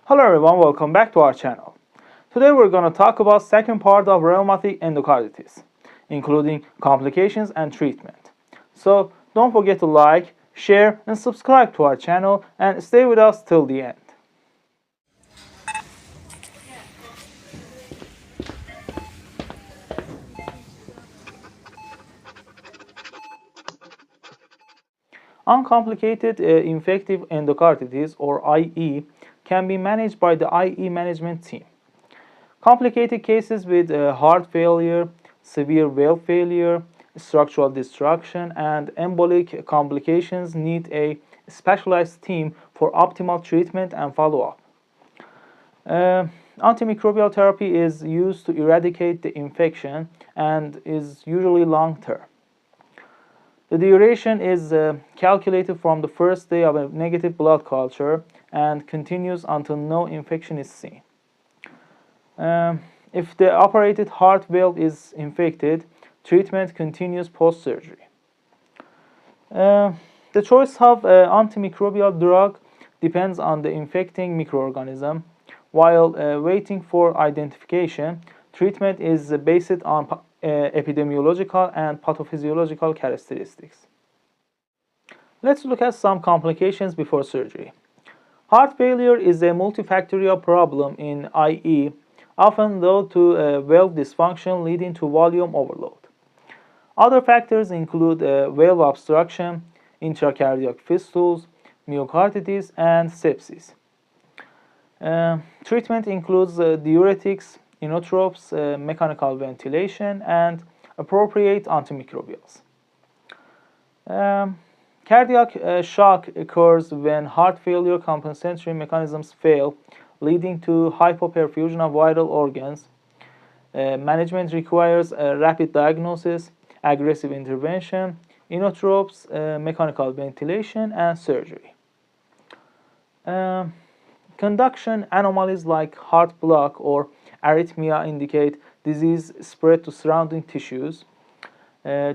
Hello everyone, welcome back to our channel. Today we're going to talk about second part of rheumatic endocarditis, including complications and treatment. So don't forget to like, share and subscribe to our channel and stay with us till the end. Uncomplicated infective endocarditis or IE can be managed by the IE management team. Complicated cases with heart failure, severe valve failure, structural destruction, and embolic complications need a specialized team for optimal treatment and follow-up. Antimicrobial therapy is used to eradicate the infection and is usually long-term. The duration is calculated from the first day of a negative blood culture and continues until no infection is seen. If the operated heart valve is infected, treatment continues post-surgery. The choice of antimicrobial drug depends on the infecting microorganism. While waiting for identification, treatment is based on epidemiological and pathophysiological characteristics. Let's look at some complications before surgery. Heart failure is a multifactorial problem in IE, often due to valve dysfunction leading to volume overload. Other factors include valve obstruction, intracardiac fistulas, myocarditis, and sepsis. Treatment includes diuretics, inotropes, mechanical ventilation, and appropriate antimicrobials. Cardiac shock occurs when heart failure compensatory mechanisms fail, leading to hypoperfusion of vital organs. Management requires rapid diagnosis, aggressive intervention, inotropes, mechanical ventilation, and surgery. Conduction anomalies like heart block or arrhythmia indicate disease spread to surrounding tissues.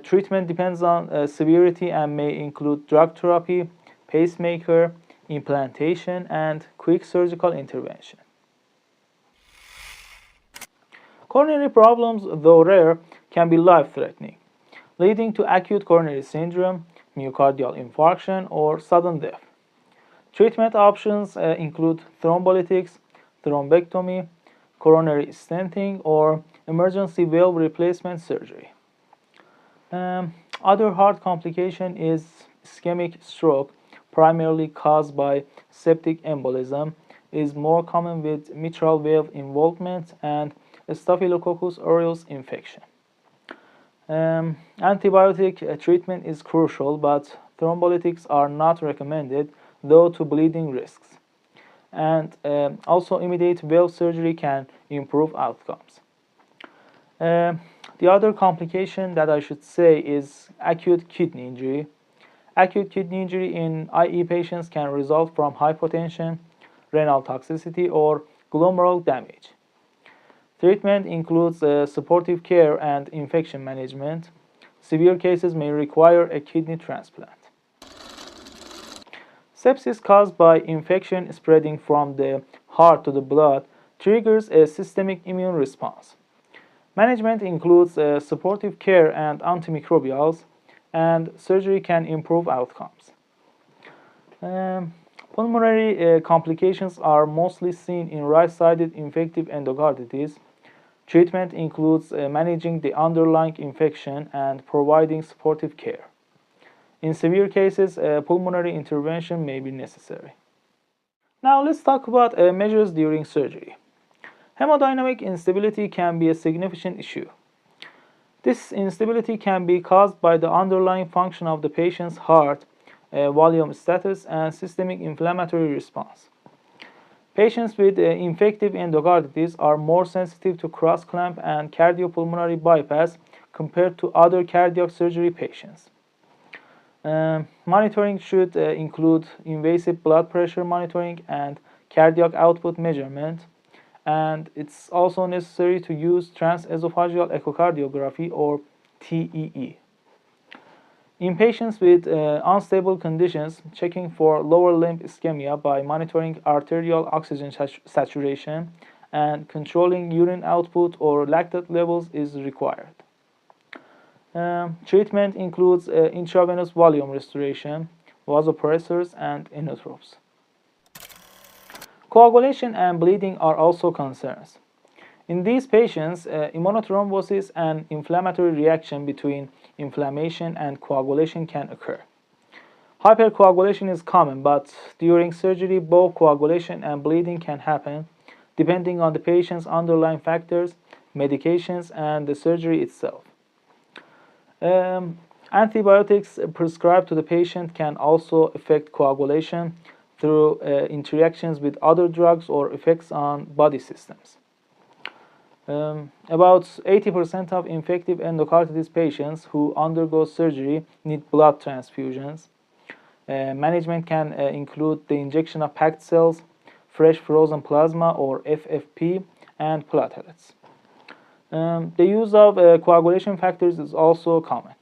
Treatment depends on severity and may include drug therapy, pacemaker, implantation, and quick surgical intervention. Coronary problems, though rare, can be life-threatening, leading to acute coronary syndrome, myocardial infarction, or sudden death. Treatment options include thrombolytics, thrombectomy, coronary stenting, or emergency valve replacement surgery. Other heart complication is ischemic stroke, primarily caused by septic embolism, is more common with mitral valve involvement and Staphylococcus aureus infection. Antibiotic treatment is crucial, but thrombolytics are not recommended due to bleeding risks. And also immediate valve surgery can improve outcomes. The other complication that I should say is acute kidney injury. Acute kidney injury in IE patients can result from hypotension, renal toxicity, or glomerular damage. Treatment includes supportive care and infection management. Severe cases may require a kidney transplant. Sepsis caused by infection spreading from the heart to the blood triggers a systemic immune response. Management includes supportive care and antimicrobials, and surgery can improve outcomes. Pulmonary complications are mostly seen in right-sided infective endocarditis. Treatment includes managing the underlying infection and providing supportive care. In severe cases, pulmonary intervention may be necessary. Now let's talk about measures during surgery. Hemodynamic instability can be a significant issue. This instability can be caused by the underlying function of the patient's heart, volume status, and systemic inflammatory response. Patients with infective endocarditis are more sensitive to cross-clamp and cardiopulmonary bypass compared to other cardiac surgery patients. Monitoring should include invasive blood pressure monitoring and cardiac output measurement, and it's also necessary to use transesophageal echocardiography or TEE. In patients with unstable conditions, checking for lower limb ischemia by monitoring arterial oxygen saturation and controlling urine output or lactate levels is required. Treatment includes intravenous volume restoration, vasopressors, and inotropes. Coagulation and bleeding are also concerns. In these patients, immunothrombosis and inflammatory reaction between inflammation and coagulation can occur. Hypercoagulation is common, but during surgery, both coagulation and bleeding can happen, depending on the patient's underlying factors, medications, and the surgery itself. Antibiotics prescribed to the patient can also affect coagulation through interactions with other drugs or effects on body systems. About 80% of infective endocarditis patients who undergo surgery need blood transfusions. Management can include the injection of packed cells, fresh frozen plasma or FFP, and platelets. The use of coagulation factors is also common.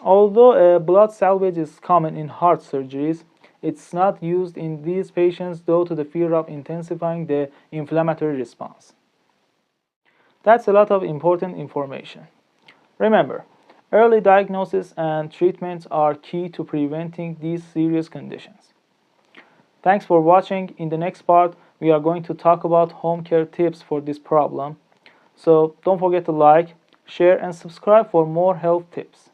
Although blood salvage is common in heart surgeries, it's not used in these patients due to the fear of intensifying the inflammatory response. That's a lot of important information. Remember, early diagnosis and treatment are key to preventing these serious conditions. Thanks for watching. In the next part, we are going to talk about home care tips for this problem. So don't forget to like, share, and subscribe for more health tips.